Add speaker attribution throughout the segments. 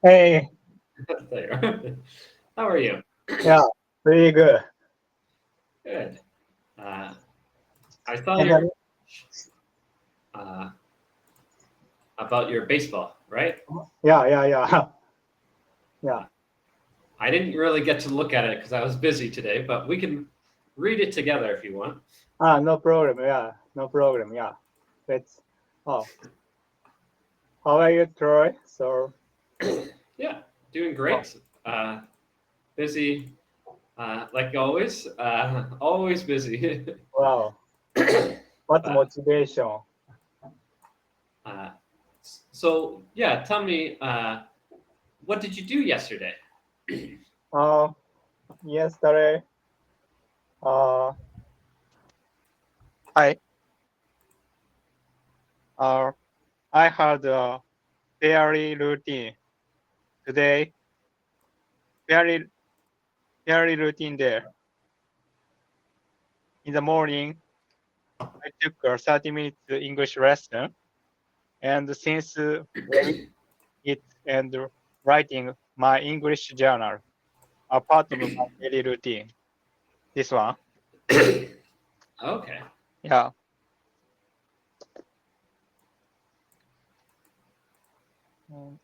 Speaker 1: Hey,
Speaker 2: There. How are you?
Speaker 1: yeah, pretty good.
Speaker 2: Good. Uh, I saw
Speaker 1: And
Speaker 2: your uh, about your baseball, right?
Speaker 1: yeah, yeah.
Speaker 2: Uh, I didn't really get to look at it because I was busy today, but we can read it together if you want.
Speaker 1: No problem. Yeah, no problem. Yeah, let's. Oh, how are you, Troy? So,
Speaker 2: Yeah, doing
Speaker 1: oh,
Speaker 2: great. Busy, like always. Always busy.
Speaker 1: wow. What
Speaker 2: but
Speaker 1: motivation?
Speaker 2: uh, so yeah, tell me, what did you do yesterday?
Speaker 1: Uh, Yesterday, uh, I uh, I had a daily routine today. Very very routine there. In the morning, I took a 30 minutes English lesson, and since it and writing my English journal, a part of my daily routine. This one,
Speaker 2: Okay.
Speaker 1: yeah.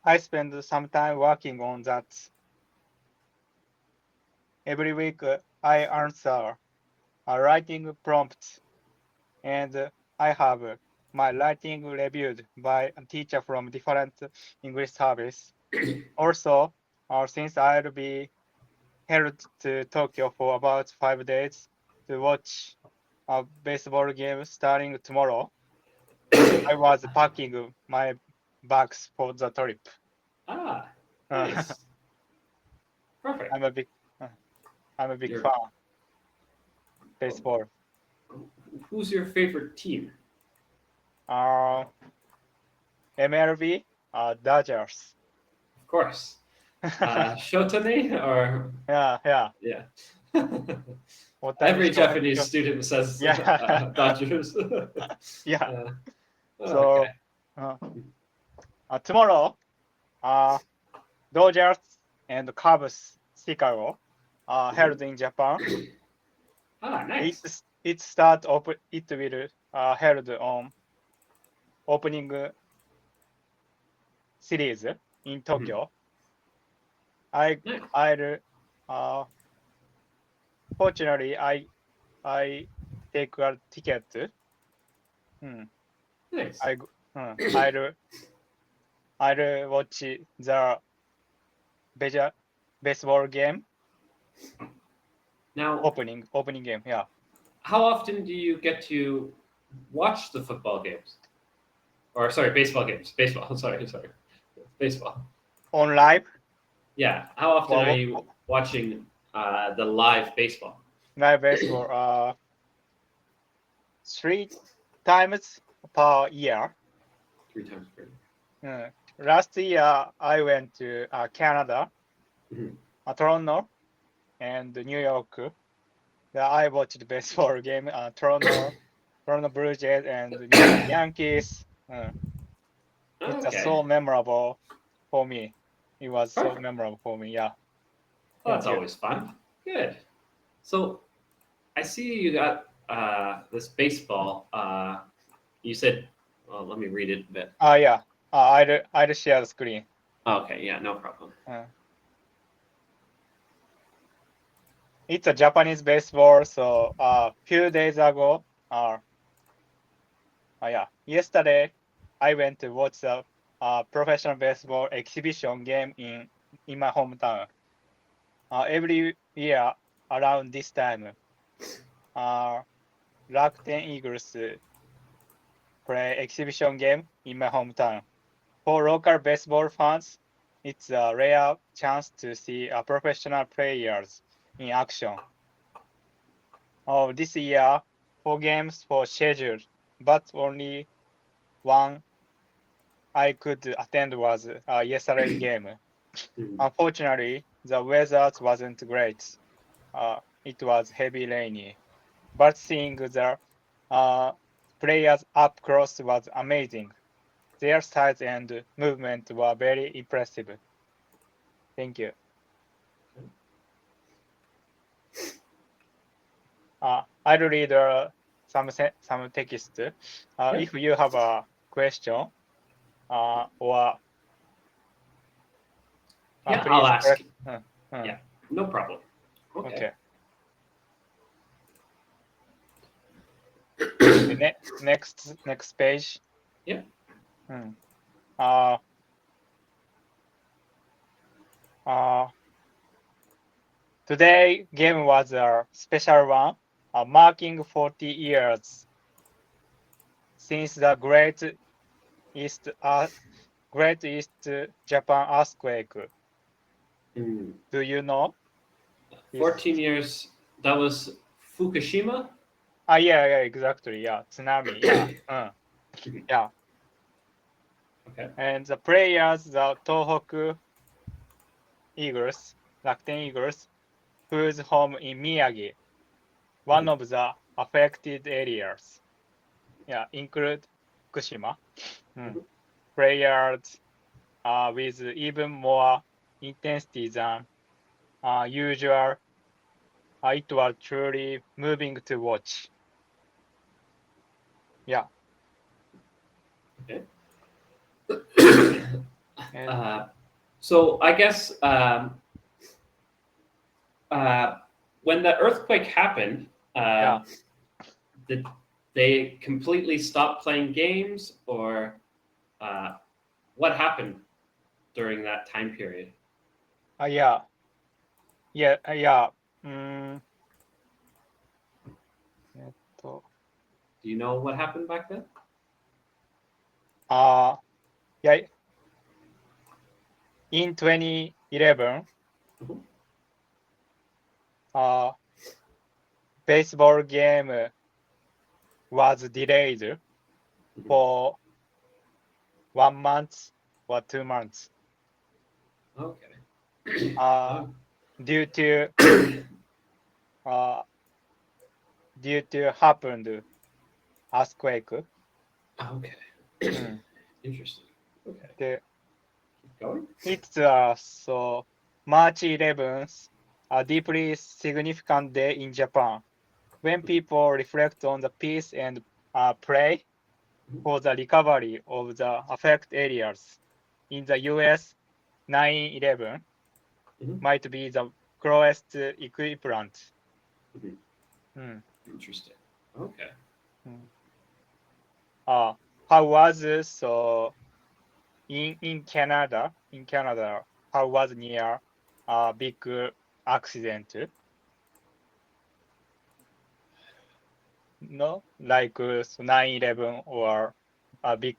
Speaker 1: I spend some time working on that. Every week, I answer a writing prompt, and I have my writing reviewed by a teacher from different English service. Also, since I'll be held to Tokyo for about 5 days to watch a baseball game starting tomorrow, I was packing my bags for the trip.
Speaker 2: Ah,
Speaker 1: Uh,
Speaker 2: nice. Perfect.
Speaker 1: I'm a big, uh, I'm a big
Speaker 2: Your
Speaker 1: fan of baseball.
Speaker 2: Who's your favorite team?
Speaker 1: Uh, MLB, Dodgers.
Speaker 2: Of course. Shotane or
Speaker 1: Yeah, yeah.
Speaker 2: yeah.
Speaker 1: Otani
Speaker 2: Every
Speaker 1: Shohei.
Speaker 2: Japanese student says
Speaker 1: Yeah,
Speaker 2: Dodgers.
Speaker 1: yeah.
Speaker 2: Okay.
Speaker 1: So uh, tomorrow, uh, Dodgers and Cubs Chicago held
Speaker 2: Mhm.
Speaker 1: in Japan.
Speaker 2: Nice.
Speaker 1: It will held on opening series in
Speaker 2: Mhm.
Speaker 1: Tokyo. I
Speaker 2: Nice.
Speaker 1: I uh fortunately I take a ticket. Hmm.
Speaker 2: Nice.
Speaker 1: I I'll watch the beja- baseball game
Speaker 2: Now,
Speaker 1: opening game. Yeah,
Speaker 2: how often do you get to watch the football games? Or sorry, baseball games. Baseball. Sorry. Baseball.
Speaker 1: on live.
Speaker 2: Yeah. How often are
Speaker 1: Well,
Speaker 2: you watching the live baseball?
Speaker 1: live baseball. 3 times per year.
Speaker 2: 3 times per year.
Speaker 1: Last year I went to Canada,
Speaker 2: Mhm.
Speaker 1: Toronto, and New York. I watched baseball game. Toronto Blue Jays and New York Yankees. It's
Speaker 2: Okay.
Speaker 1: so memorable for me. It was so
Speaker 2: Perfect.
Speaker 1: memorable for me. Yeah,
Speaker 2: Well,
Speaker 1: thank
Speaker 2: that's
Speaker 1: you.
Speaker 2: always fun. Good. So I see you got this baseball. You said, well, let me read it a bit.
Speaker 1: Yeah. I'll share the screen.
Speaker 2: Okay, yeah, no problem.
Speaker 1: Uh, it's a Japanese baseball. So few days ago, yeah, yesterday I went to watch a professional baseball exhibition game in my hometown. Every year around this time, uh, Rakuten Eagles play exhibition game in my hometown. For local baseball fans, it's a rare chance to see professional players in action. This year, 4 games were scheduled, but only one I could attend was yesterday's game.
Speaker 2: Mhm.
Speaker 1: Unfortunately, the weather wasn't great. It was heavy rainy, but seeing the uh, players up close was amazing. Their size and movement were very impressive. Thank you. I'll read some text. If you have a question or
Speaker 2: Yeah,
Speaker 1: please
Speaker 2: I'll ask.
Speaker 1: Yeah,
Speaker 2: no problem.
Speaker 1: Okay. The next page.
Speaker 2: Yeah.
Speaker 1: Today game was a special one, marking 40 years since the Great East Japan earthquake. Do you know?
Speaker 2: 14 years. That was Fukushima.
Speaker 1: Yeah, exactly. Yeah, tsunami. Yeah, yeah.
Speaker 2: Okay.
Speaker 1: And the players, the Tohoku Eagles, Rakuten Eagles, whose home in Miyagi, one of the affected areas. Yeah, include Fukushima. Players with even more intensity than usual. It was truly moving to watch. Yeah.
Speaker 2: Okay.
Speaker 1: And
Speaker 2: So I guess when the earthquake happened,
Speaker 1: yeah.
Speaker 2: did they completely stop playing games, or what happened during that time period?
Speaker 1: Yeah. Yeah. Mm,
Speaker 2: Do you know what happened back then?
Speaker 1: yeah. In 2011, baseball game was delayed for 1 month or 2 months.
Speaker 2: Okay.
Speaker 1: Due to happened earthquake.
Speaker 2: Okay. Interesting. Okay. Keep going.
Speaker 1: It's so March 11th, a deeply significant day in Japan when people reflect on the peace and pray for the recovery of the affected areas. In the US, 9/11 might be the closest equivalent.
Speaker 2: Interesting. Okay.
Speaker 1: How was so in Canada? In Canada, how was near a big accident? No, like 9/11 or a big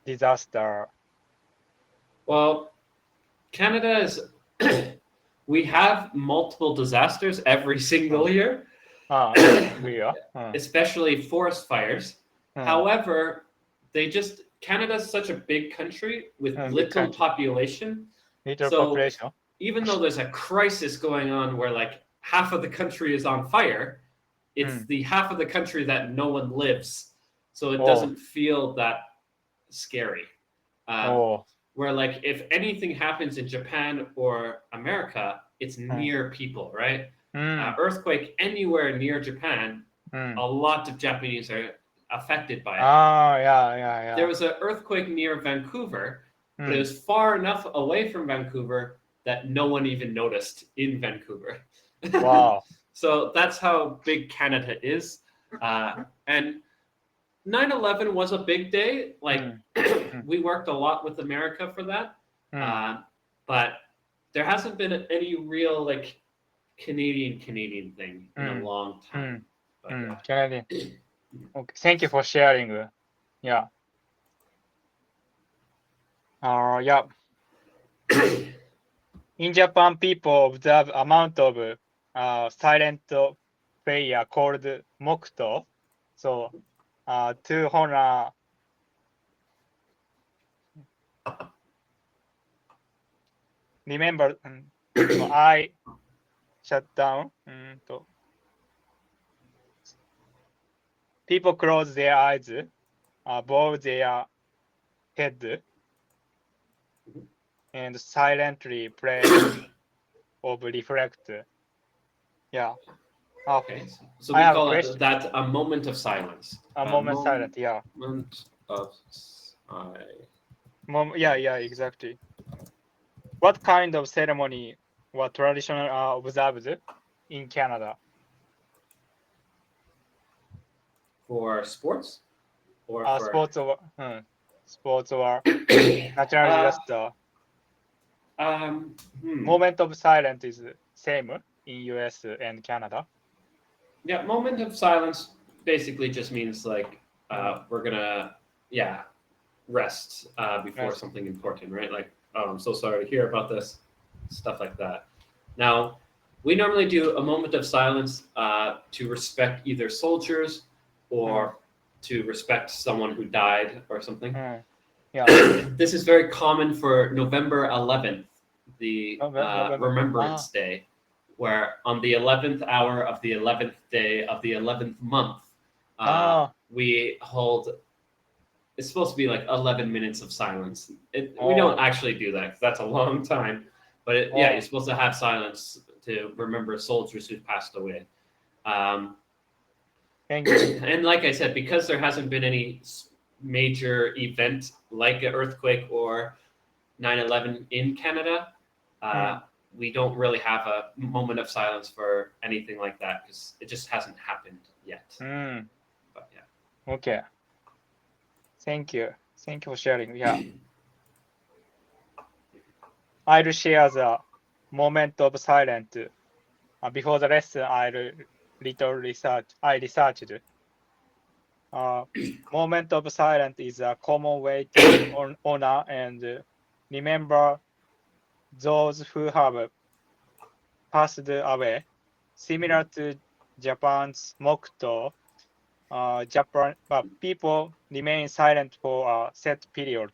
Speaker 1: disaster.
Speaker 2: Well, Canada is. We have multiple disasters every single year.
Speaker 1: Yeah.
Speaker 2: Especially forest fires. However, Canada's such a big country with little population.
Speaker 1: Population.
Speaker 2: Even though there's a crisis going on where like half of the country is on fire, it's the half of the country that no one lives. So it doesn't feel that scary. Where like if anything happens in Japan or America, it's near people, right? Earthquake anywhere near Japan, a lot of Japanese are affected by it.
Speaker 1: Yeah.
Speaker 2: There was an earthquake near Vancouver, but it was far enough away from Vancouver that no one even noticed in Vancouver.
Speaker 1: Wow.
Speaker 2: So that's how big Canada is. And 9/11 was a big day. Like we worked a lot with America for that, but there hasn't been any real like Canadian thing in a long time. But,
Speaker 1: Canadian. Okay. Thank you for sharing. Yeah. Yeah. In Japan, people observe amount of silent prayer called mokuto. So to honor remember I shut down. People close their eyes, bow their head, and silently play of reflect. Yeah.
Speaker 2: Okay, so
Speaker 1: I
Speaker 2: we
Speaker 1: have a
Speaker 2: call
Speaker 1: question.
Speaker 2: that a moment of silence.
Speaker 1: A moment silent. Yeah.
Speaker 2: Moment of
Speaker 1: Yeah. Exactly. What kind of ceremony or traditional are observed in Canada?
Speaker 2: for sports or for
Speaker 1: Sports or natural
Speaker 2: uh,
Speaker 1: disaster.
Speaker 2: um, hmm.
Speaker 1: Moment of silence is same in US and Canada.
Speaker 2: Yeah, moment of silence basically just means like
Speaker 1: Hmm.
Speaker 2: we're gonna rest before
Speaker 1: Yes.
Speaker 2: something important, right? Like, oh, I'm so sorry to hear about this, stuff like that. Now, we normally do a moment of silence to respect either soldiers
Speaker 1: Hmm.
Speaker 2: or to respect someone who died or something.
Speaker 1: Hmm. Yeah.
Speaker 2: This is very common for November 11th, the
Speaker 1: November.
Speaker 2: Remembrance Day, where on the 11th hour of the 11th day of the 11th month,
Speaker 1: Ah.
Speaker 2: we hold. It's supposed to be like 11 minutes of silence. We don't
Speaker 1: Oh.
Speaker 2: actually do that because that's a long time. But yeah, you're
Speaker 1: Oh.
Speaker 2: supposed to have silence to remember soldiers who passed away. Um,
Speaker 1: Thank you.
Speaker 2: and like I said, because there hasn't been any major event like an earthquake or 9/11 in Canada,
Speaker 1: Hmm.
Speaker 2: we don't really have a moment of silence for anything like that because it just hasn't happened yet.
Speaker 1: Hmm.
Speaker 2: But yeah.
Speaker 1: Okay. Thank you. Thank you for sharing. Yeah. I'll share the moment of silence. Before the lesson, I researched. Moment of silence is a common way to honor and remember those who have passed away. Similar to Japan's Mokuto, people remain silent for a set period,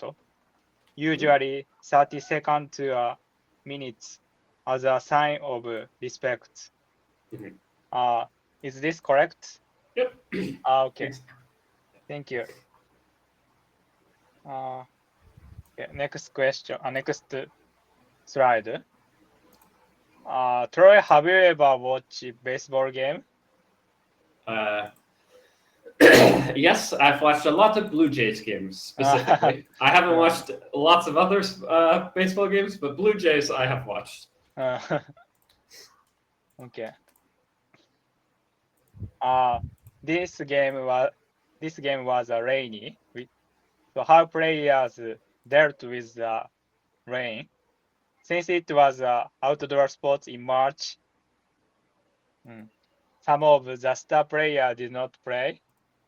Speaker 1: usually 30 seconds to a minute, as a sign of respect.
Speaker 2: Mhm.
Speaker 1: Uh, is this correct?
Speaker 2: Yep.
Speaker 1: Okay, thank you. Okay, next question, next slide. Troy, have you ever watched baseball game?
Speaker 2: Uh, yes, I've watched a lot of Blue Jays games specifically. I haven't watched lots of other baseball games, but Blue Jays I have watched.
Speaker 1: Okay. Uh, this game was rainy. So how players dealt with the rain. Since it was outdoor sports in March, some of the star players did not play.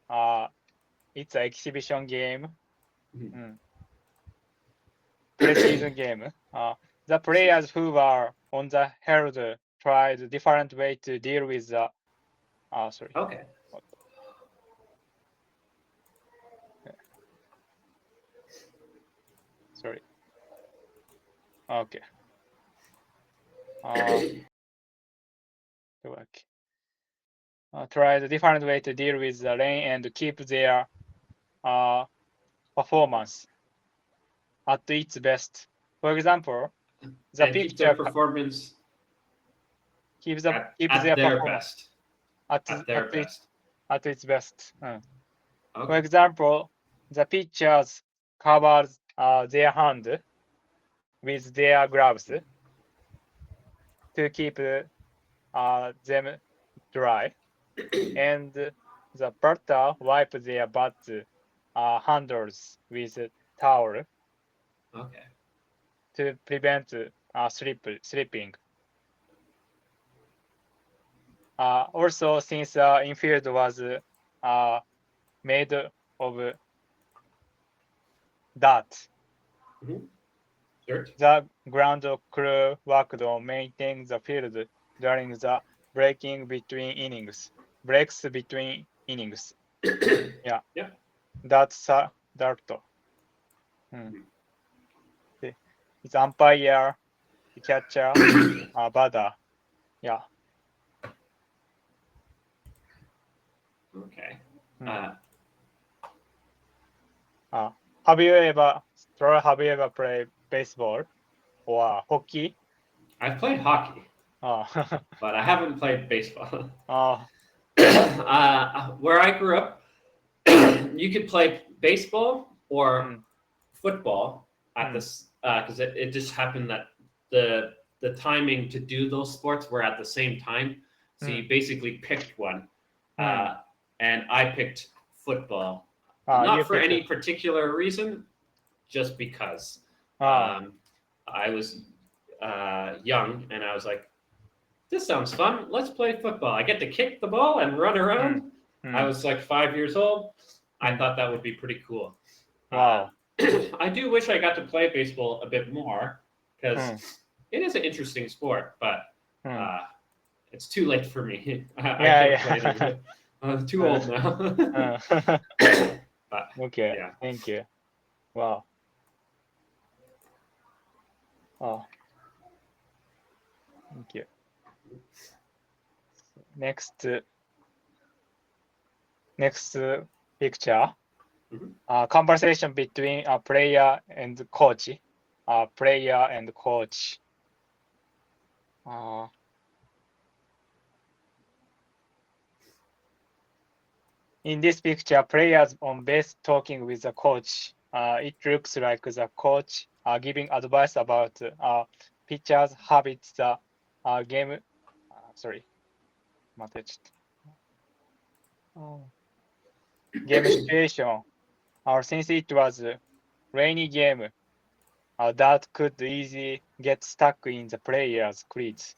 Speaker 1: Uh, it's an exhibition game, preseason game. The players who were on the field tried different way to deal with the. Sorry.
Speaker 2: Okay.
Speaker 1: Sorry. Okay. Tried different way to deal with the rain and keep their performance at its best. For example, the
Speaker 2: And keep their
Speaker 1: picture
Speaker 2: performance
Speaker 1: keep
Speaker 2: at
Speaker 1: their
Speaker 2: their
Speaker 1: performance
Speaker 2: best.
Speaker 1: at
Speaker 2: At their best.
Speaker 1: at its best. For
Speaker 2: Okay.
Speaker 1: example, the pitchers cover their hand with their gloves to keep them dry, and the batter wipe their bat handles with a towel
Speaker 2: Okay.
Speaker 1: to prevent slipping. Also, since infield was made of dirt,
Speaker 2: Dirt.
Speaker 1: the ground crew worked on maintaining the field during the breaks between innings. Yeah,
Speaker 2: Yeah.
Speaker 1: that's dirt. It's umpire, catcher, batter. Yeah.
Speaker 2: Okay.
Speaker 1: Have you ever played baseball? or hockey?
Speaker 2: I've played hockey,
Speaker 1: Oh,
Speaker 2: but I haven't played baseball.
Speaker 1: oh,
Speaker 2: Where I grew up, you could play baseball or
Speaker 1: mm,
Speaker 2: football at
Speaker 1: mm,
Speaker 2: this because it just happened that the timing to do those sports were at the same time. So
Speaker 1: mm,
Speaker 2: you basically picked one,
Speaker 1: mm.
Speaker 2: and I picked football,
Speaker 1: You
Speaker 2: not for
Speaker 1: pick.
Speaker 2: any particular reason, just because
Speaker 1: Ah,
Speaker 2: um, I was young and I was like, this sounds fun. Let's play football. I get to kick the ball and run
Speaker 1: mm,
Speaker 2: around. I
Speaker 1: mm,
Speaker 2: was like 5 years old. I
Speaker 1: mm.
Speaker 2: thought that would be pretty cool. Uh,
Speaker 1: Wow.
Speaker 2: I do wish I got to play baseball a bit more because
Speaker 1: Mm,
Speaker 2: it is an interesting sport, but
Speaker 1: mm.
Speaker 2: uh, it's too late for me. I
Speaker 1: Yeah,
Speaker 2: can't play it
Speaker 1: yeah.
Speaker 2: anymore. I'm too old now.
Speaker 1: Uh,
Speaker 2: But
Speaker 1: okay,
Speaker 2: yeah.
Speaker 1: thank you. Wow. Oh, thank you. Next, next picture.
Speaker 2: Mhm.
Speaker 1: Conversation between a player and coach. Player and coach. Uh, in this picture, players on base talking with the coach. It looks like the coach giving advice about pitchers' habits, game. Sorry, 間違えちゃった。game situation. Since it was a rainy game, that could easily get stuck in the players' cleats.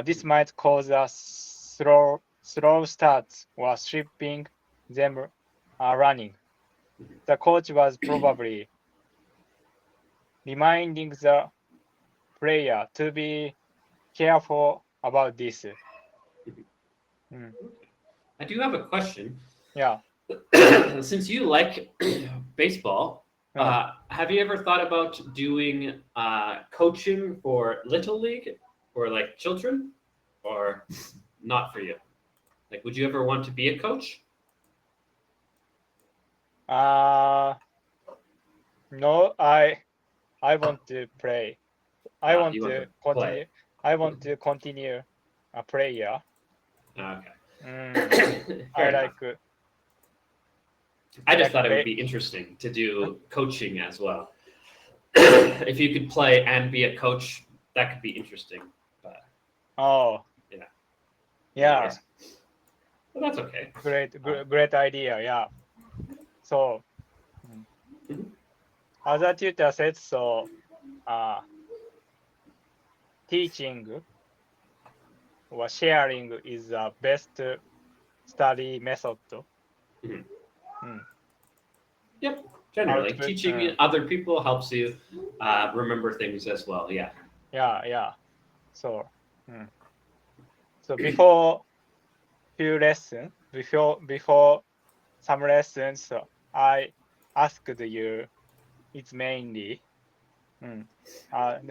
Speaker 1: This might cause a slow start or stripping them running. The coach was probably reminding the player to be careful about this. Mm,
Speaker 2: I do have a question.
Speaker 1: yeah.
Speaker 2: Since you like baseball,
Speaker 1: Uh,
Speaker 2: have you ever thought about doing coaching for little league or like children, or not for you? Like, would you ever want to be a coach?
Speaker 1: no, I want to play. I want
Speaker 2: You want
Speaker 1: to
Speaker 2: to play?
Speaker 1: continue. I want to continue a player.
Speaker 2: Okay,
Speaker 1: I
Speaker 2: fair enough. I just thought it would
Speaker 1: play.
Speaker 2: be interesting to
Speaker 1: Huh?
Speaker 2: do coaching as well. If you could play and be a coach, that could be interesting. But
Speaker 1: Oh,
Speaker 2: yeah,
Speaker 1: yeah.
Speaker 2: anyways, well, that's okay.
Speaker 1: Great idea. Yeah. So,
Speaker 2: Mhm.
Speaker 1: as a tutor said, so uh, teaching or sharing is the best study method.
Speaker 2: Mhm.
Speaker 1: Mm.
Speaker 2: Yep. Generally,
Speaker 1: Output.
Speaker 2: teaching other people helps you remember things as well. Yeah.
Speaker 1: Yeah, yeah. So, mm. so before before some lessons, so I asked you. It's mainly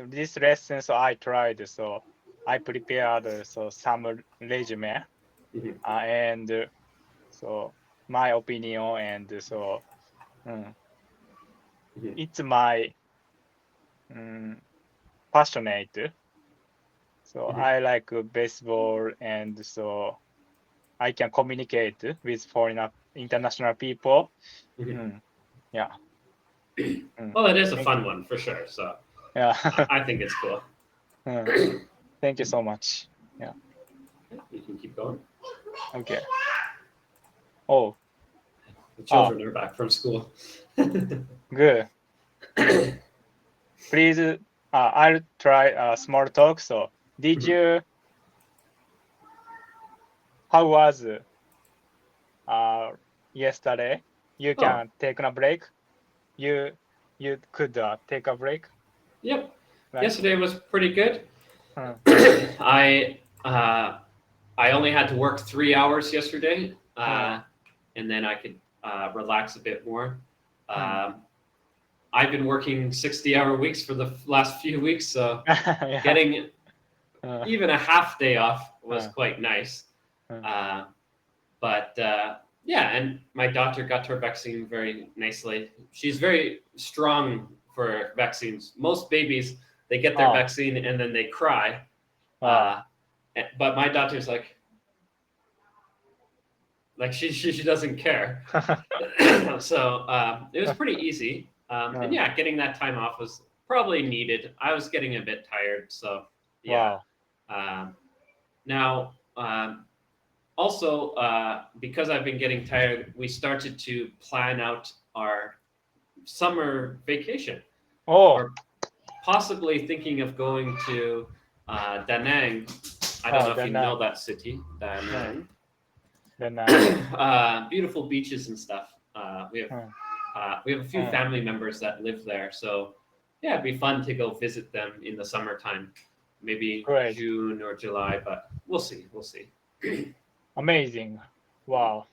Speaker 1: this lesson. So I tried. So I prepared some resume
Speaker 2: Mhm.
Speaker 1: and so my opinion and so mm,
Speaker 2: Mhm.
Speaker 1: it's my mm, passionate. So
Speaker 2: Mhm.
Speaker 1: I like baseball and so I can communicate with foreign international people.
Speaker 2: Mhm.
Speaker 1: Mm, yeah. Mm,
Speaker 2: Well, it is a
Speaker 1: thank you.
Speaker 2: fun one for sure. So
Speaker 1: Yeah.
Speaker 2: I think it's cool.
Speaker 1: Mm, thank you so much. Yeah.
Speaker 2: You can keep going.
Speaker 1: Okay. Oh.
Speaker 2: The
Speaker 1: Ah.
Speaker 2: children are back from school.
Speaker 1: Good. Please. I'll try a small talk. So, did
Speaker 2: Mhm.
Speaker 1: you? How was yesterday? You
Speaker 2: Oh,
Speaker 1: can take a break. You you could take a break,
Speaker 2: yep.
Speaker 1: right?
Speaker 2: Yesterday was pretty good.
Speaker 1: Mm,
Speaker 2: I I only had to work 3 hours yesterday,
Speaker 1: mm,
Speaker 2: and then I could relax a bit more.
Speaker 1: mm.
Speaker 2: Um, I've been working 60-hour weeks for the last few weeks, so
Speaker 1: Yeah.
Speaker 2: getting
Speaker 1: Mm,
Speaker 2: even a half day off was
Speaker 1: mm,
Speaker 2: quite nice.
Speaker 1: mm.
Speaker 2: Uh, but yeah, and my daughter got her vaccine very nicely. She's very strong for vaccines. Most babies They get their vaccine and then they cry. But my daughter's like she doesn't care. So it was pretty easy. And yeah, getting that time off was probably needed. I was getting a bit tired, so yeah. Now, also, because I've been getting tired, we started to plan out our summer vacation. We're possibly thinking of going to Da Nang. I don't know if you know that city, Da Nang. Beautiful beaches and stuff. We have a few family members that live there, so yeah, it'd be fun to go visit them in the summertime, maybe June or July, but we'll see.
Speaker 1: Amazing. Wow.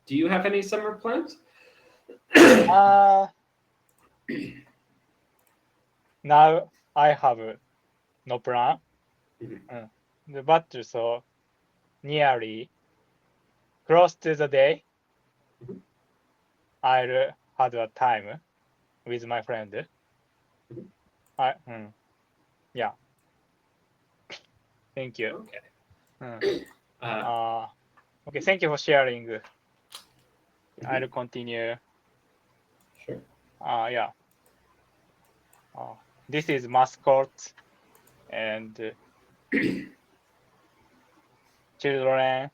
Speaker 2: Do you have any summer plans?
Speaker 1: Now I have no plan. But so nearly close to the day, I'll have a time with my friend. Yeah. Thank you.
Speaker 2: Okay.
Speaker 1: Okay, thank you for sharing. I'll continue.
Speaker 2: Sure.
Speaker 1: Yeah. This is mascot and children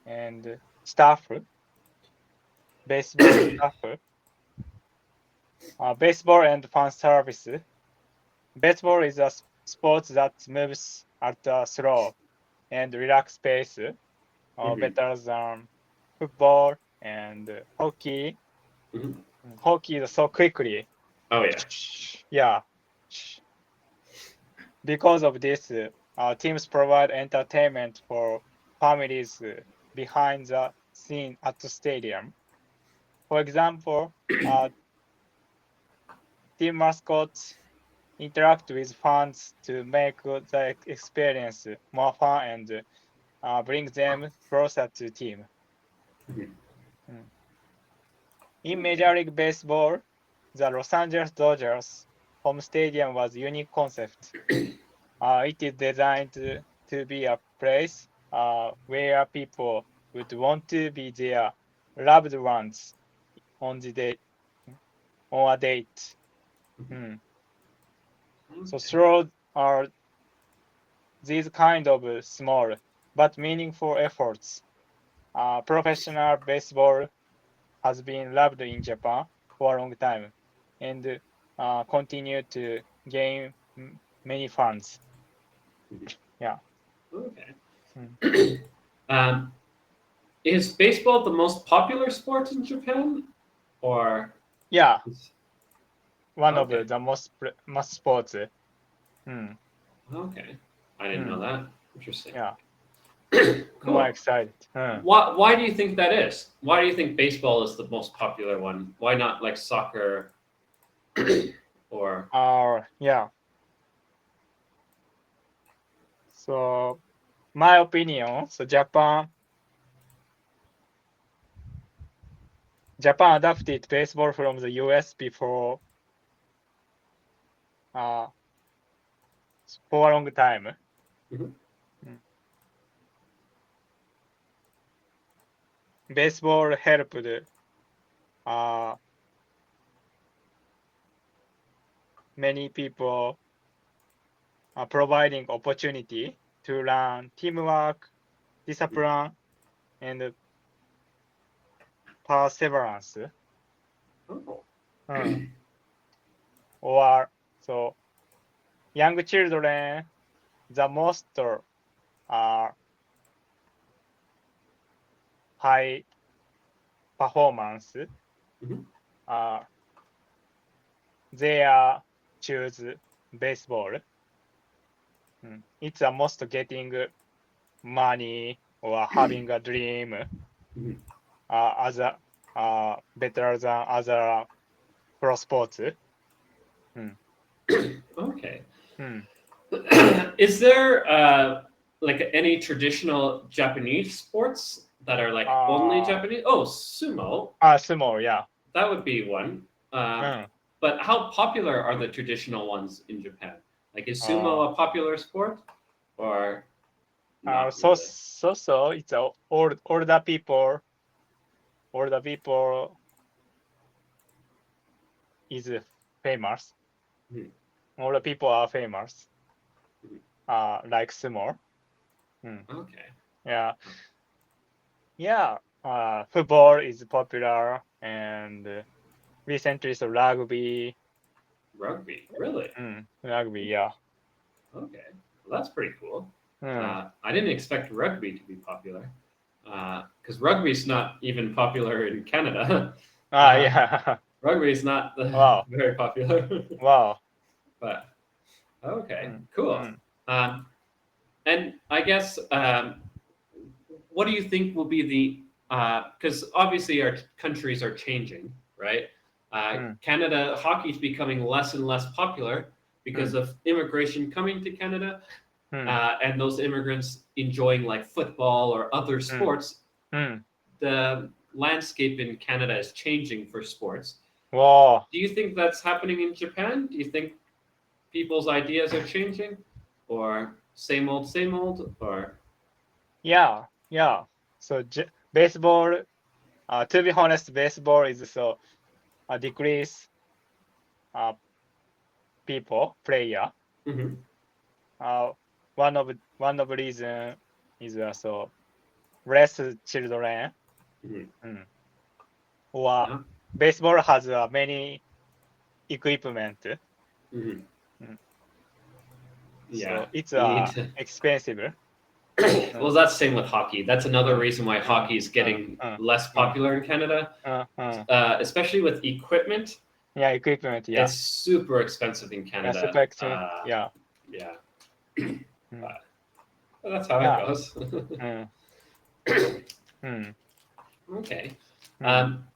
Speaker 1: and staff, baseball staff, baseball and fan service. Baseball is a sport that moves at a slow and relaxed pace, better than football and hockey. Hockey is so quickly.
Speaker 2: Oh yeah.
Speaker 1: Yeah. Because of this, teams provide entertainment for families behind the scene at the stadium. For example, team mascots interact with fans to make the experience more fun and bring them closer to the team. In Major League Baseball, the Los Angeles Dodgers home stadium was a unique concept. It is designed to be a place where people would want to be their loved ones on a date. So through these kind of small but meaningful efforts, professional baseball has been loved in Japan for a long time and continue to gain many fans. Yeah.
Speaker 2: Okay. Is baseball the most popular sport in Japan, or?
Speaker 1: Yeah. One of the most sports.
Speaker 2: Okay, I didn't know that. Interesting.
Speaker 1: Yeah.
Speaker 2: Cool.
Speaker 1: More excited.
Speaker 2: Why do you think that is? Why do you think baseball is the most popular one? Why not like soccer or?
Speaker 1: Yeah. So my opinion, so Japan adopted baseball from the US before for a long time. Baseball helped many people providing opportunity to learn teamwork, discipline, and perseverance. Or so young children, the most high performance, they choose baseball. It's a most getting money or having a dream as a better than other pro sports.
Speaker 2: Okay. Is there like any traditional Japanese sports that are like only Japanese? Oh, sumo.
Speaker 1: Sumo, yeah.
Speaker 2: That would be one. But But how popular are the traditional ones in Japan? Like, is sumo a popular sport, or not
Speaker 1: so
Speaker 2: really?
Speaker 1: it's older people. Older people is famous.
Speaker 2: Mhm.
Speaker 1: Older people are famous.
Speaker 2: Mhm.
Speaker 1: Like sumo.
Speaker 2: Okay.
Speaker 1: Yeah, yeah. Football is popular, and recently so rugby.
Speaker 2: Rugby, really?
Speaker 1: Rugby, yeah.
Speaker 2: Okay, well, that's pretty cool.
Speaker 1: Mm.
Speaker 2: I didn't expect rugby to be popular, because rugby's not even popular in Canada. Uh,
Speaker 1: Yeah.
Speaker 2: Rugby is not
Speaker 1: Wow.
Speaker 2: very popular.
Speaker 1: Wow.
Speaker 2: But okay,
Speaker 1: Mm.
Speaker 2: cool.
Speaker 1: Mm.
Speaker 2: Um, and I guess, what do you think will be the, because obviously our countries are changing, right?
Speaker 1: Mm.
Speaker 2: Canada hockey is becoming less and less popular because
Speaker 1: Mm.
Speaker 2: of immigration coming to Canada,
Speaker 1: Mm.
Speaker 2: and those immigrants enjoying like football or other
Speaker 1: Mm.
Speaker 2: sports.
Speaker 1: Mm.
Speaker 2: The landscape in Canada is changing for sports.
Speaker 1: Wow.
Speaker 2: Do you think that's happening in Japan? Do you think people's ideas are changing, or same old, or
Speaker 1: Yeah. Yeah. So baseball. To be honest, baseball is so decrease uh player.
Speaker 2: Mhm.
Speaker 1: Uh, one of reason is so less children.
Speaker 2: Mhm.
Speaker 1: Mm. Or
Speaker 2: Yeah.
Speaker 1: baseball has many equipment.
Speaker 2: Mhm.
Speaker 1: Mm.
Speaker 2: Yeah,
Speaker 1: So it's
Speaker 2: you need to.
Speaker 1: expensive.
Speaker 2: Well,
Speaker 1: Mm.
Speaker 2: that's same with hockey. That's another
Speaker 1: Mm.
Speaker 2: reason why
Speaker 1: Mm.
Speaker 2: hockey is
Speaker 1: Mm.
Speaker 2: getting
Speaker 1: Mm.
Speaker 2: less
Speaker 1: Mm.
Speaker 2: popular in Canada,
Speaker 1: Mm.
Speaker 2: especially with equipment.
Speaker 1: Yeah, equipment. Yeah.
Speaker 2: It's super expensive in
Speaker 1: Yeah,
Speaker 2: Canada.
Speaker 1: super expensive. Yeah.
Speaker 2: Yeah,
Speaker 1: Mm.
Speaker 2: but that's how it
Speaker 1: Yeah.
Speaker 2: goes.
Speaker 1: Mm. Mm.
Speaker 2: Okay.
Speaker 1: Mm.
Speaker 2: Um,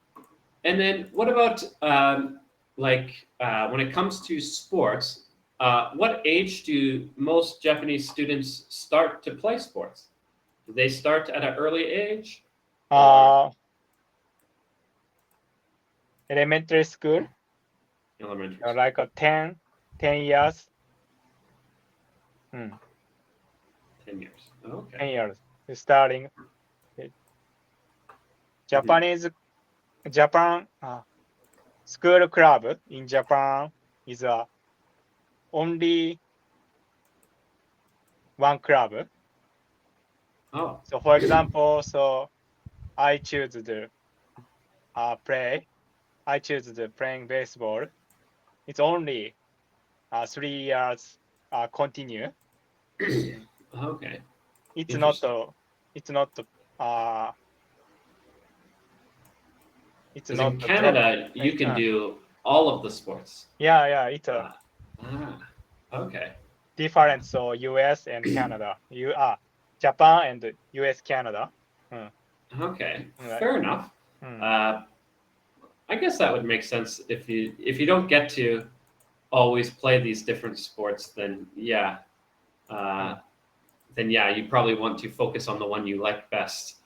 Speaker 2: and then what about, when it comes to sports? What age do most Japanese students start to play sports? Do they start at an early age, or
Speaker 1: Uh, Elementary school,
Speaker 2: elementary school?
Speaker 1: like 10 years. Mm.
Speaker 2: 10 years. Okay.
Speaker 1: 10 years. Starting. uh,
Speaker 2: Mhm.
Speaker 1: Japan school club in Japan is only one club.
Speaker 2: Oh.
Speaker 1: So for example, so I choose the play. I choose the playing baseball. It's only 3 years continue. Mm.
Speaker 2: Okay.
Speaker 1: It's not
Speaker 2: Interesting.
Speaker 1: it's not uh it's
Speaker 2: Because
Speaker 1: not
Speaker 2: in
Speaker 1: pro.
Speaker 2: Canada, you can do all of the sports.
Speaker 1: Yeah, it's a
Speaker 2: Uh, ah, okay.
Speaker 1: different. So US and Canada. Japan and US Canada. Mm.
Speaker 2: Okay.
Speaker 1: Right.
Speaker 2: Fair enough.
Speaker 1: Mm.
Speaker 2: Uh, I guess that would make sense if you don't get to always play these different sports, then yeah, uh,
Speaker 1: Mm.
Speaker 2: you probably want to focus on the one you like best.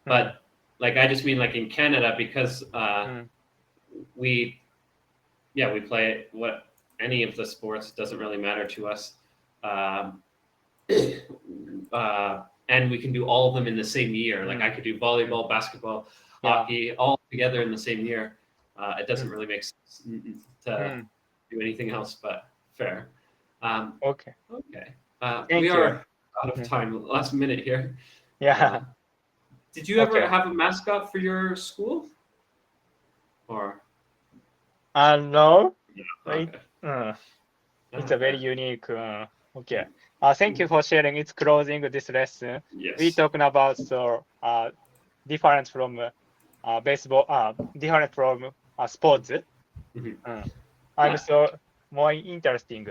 Speaker 1: Mm.
Speaker 2: But like, I just mean like in Canada, because
Speaker 1: Mm.
Speaker 2: we we play what any of the sports, doesn't really matter to us. Um, and we can do all of them in the same year. Like, I
Speaker 1: Mm.
Speaker 2: could do
Speaker 1: Mm.
Speaker 2: volleyball, basketball,
Speaker 1: Yeah.
Speaker 2: hockey, all together in the same year. It doesn't
Speaker 1: Mm.
Speaker 2: really make sense to
Speaker 1: Mm.
Speaker 2: do anything else, but fair. Um,
Speaker 1: Okay.
Speaker 2: okay. We
Speaker 1: Thank you.
Speaker 2: are out of
Speaker 1: Mm.
Speaker 2: time. Last minute here.
Speaker 1: Yeah.
Speaker 2: Uh, did you ever
Speaker 1: Okay.
Speaker 2: have a mascot for your school? Or
Speaker 1: No. It,
Speaker 2: okay.
Speaker 1: uh, it's a very
Speaker 2: Fair.
Speaker 1: unique. Okay. Thank you for sharing. It's closing this lesson. We
Speaker 2: Yes.
Speaker 1: talking about so different from baseball. Different from sports.
Speaker 2: Mhm.
Speaker 1: I'm
Speaker 2: Ah,
Speaker 1: so more interesting.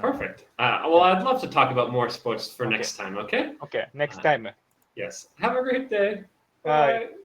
Speaker 2: perfect. Well,
Speaker 1: Okay.
Speaker 2: I'd love to talk about more sports for
Speaker 1: Okay.
Speaker 2: next time. Okay.
Speaker 1: Okay. Next
Speaker 2: Uh,
Speaker 1: time.
Speaker 2: yes. Have a great day.
Speaker 1: Bye.
Speaker 2: Bye.